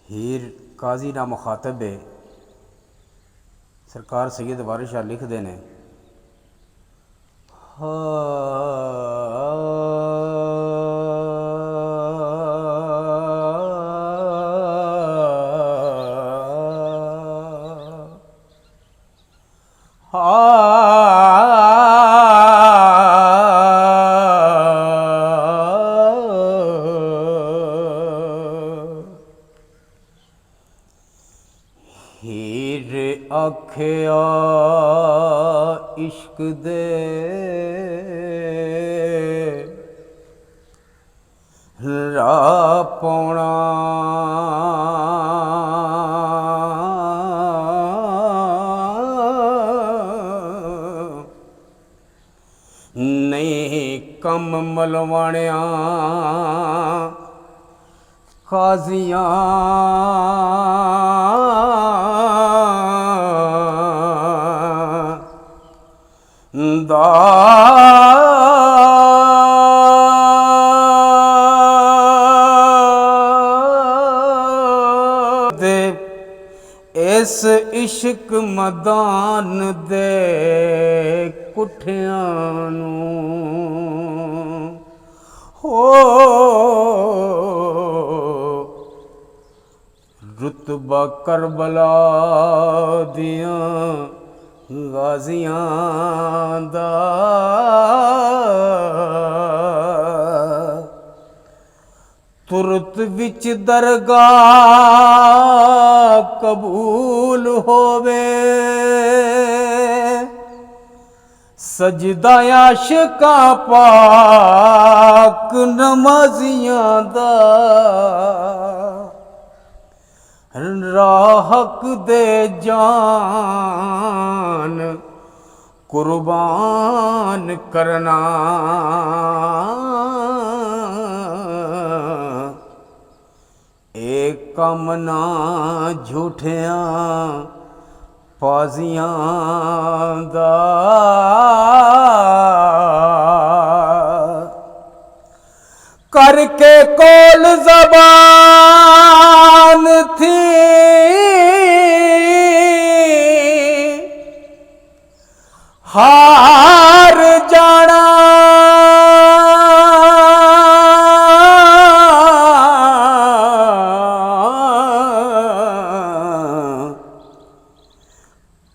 ਹੀਰ ਕਾਜ਼ੀ ਦਾ ਮੁਖਾਤਬ ਹੈ। ਸਰਕਾਰ ਸੈयद ਵਾਰਿਸ ਸ਼ਾਹ ਲਿਖਦੇ ਨੇ, ਹੀਰ ਆਖਿਆ ਇਸ਼ਕ ਦੇ ਰਾਹ ਪਾਉਣਾ, ਨਹੀਂ ਕੰਮ ਮਲਵਾਣਿਆ ਕਾਜ਼ੀਆਂ ਦਾ। ਇਸ ਇਸ਼ਕ ਮਦਾਨ ਦੇ ਕੁੱਠਿਆਂ ਨੂੰ ਹੋ ਰੁਤਬਾ ਕਰਬਲਾ ਦੀਆਂ ਗਾਜ਼ੀਆਂ ਦਾ। ਤੁਰਤ ਵਿੱਚ ਦਰਗਾਹ ਕਬੂਲ ਹੋਵੇ, ਸਜਦਾ ਆਸ਼ਿਕਾਂ ਪਾਕ ਨਮਾਜ਼ੀਆਂ ਦਾ। ਰਾਹਕ ਦੇ ਜਾਨ ਕੁਰਬਾਨ ਕਰਨਾ, ਇਹ ਕੰਮ ਨਾ ਝੂਠਿਆਂ ਪਾਜ਼ੀਆਂ ਦਾ। करके कोल ज़बान थी हार जाना,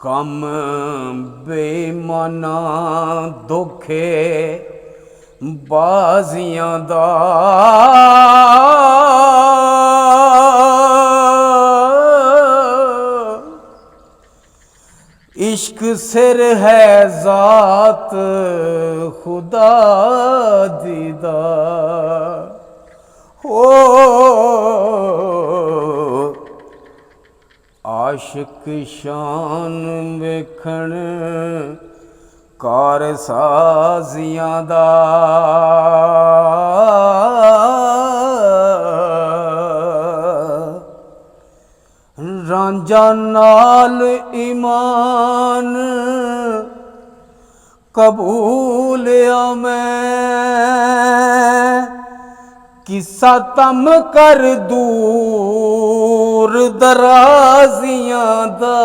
कम बेमाना दुखे बाजियां दा। इश्क सिर है ज़ात खुदा दीदा हो, आशिक शान वेखण कार साजियां दा। रांझा नाल ईमान कबूलिया मैं, किस्सा तम कर दूर दराजियां दा।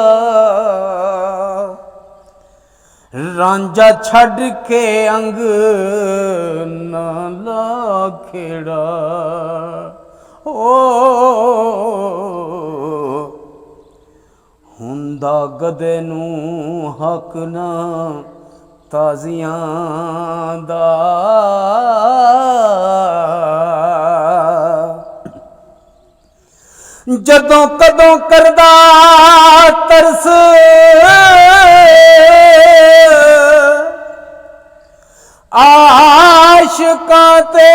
रांझा छड़ के अंग नाला खेड़ा ओ, हुंदा गदे नूं हक ना ताजियां दा। जदों कदों करदा तरस आशिकां ते,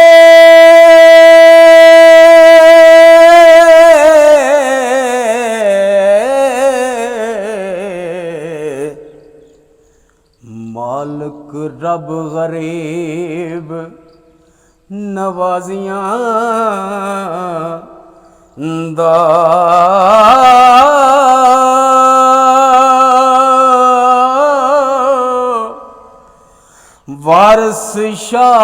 मालिक रब गरीब नवाजियां दा। वारिस शाह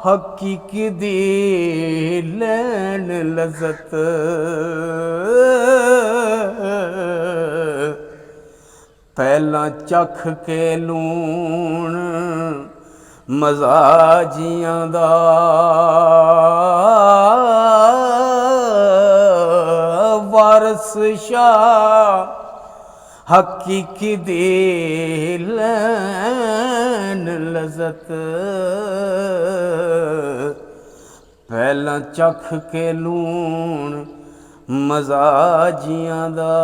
हकीकी दी ਲੈਣ ਲਜ਼ਤ। ਪਹਿਲਾਂ ਚੱਖ ਕੇ ਲੂਣ ਮਜ਼ਾ ਜੀਆਂ ਦਾ, ਵਾਰਸ ਸ਼ਾਹ ਹਕੀਕੀ ਦੀ ਲੈਣ ਲਜ਼ਤ। ਪਹਿਲਾਂ ਚੱਖ ਕੇ ਲੂਣ ਮਜ਼ਾ ਜੀਆਂ ਦਾ,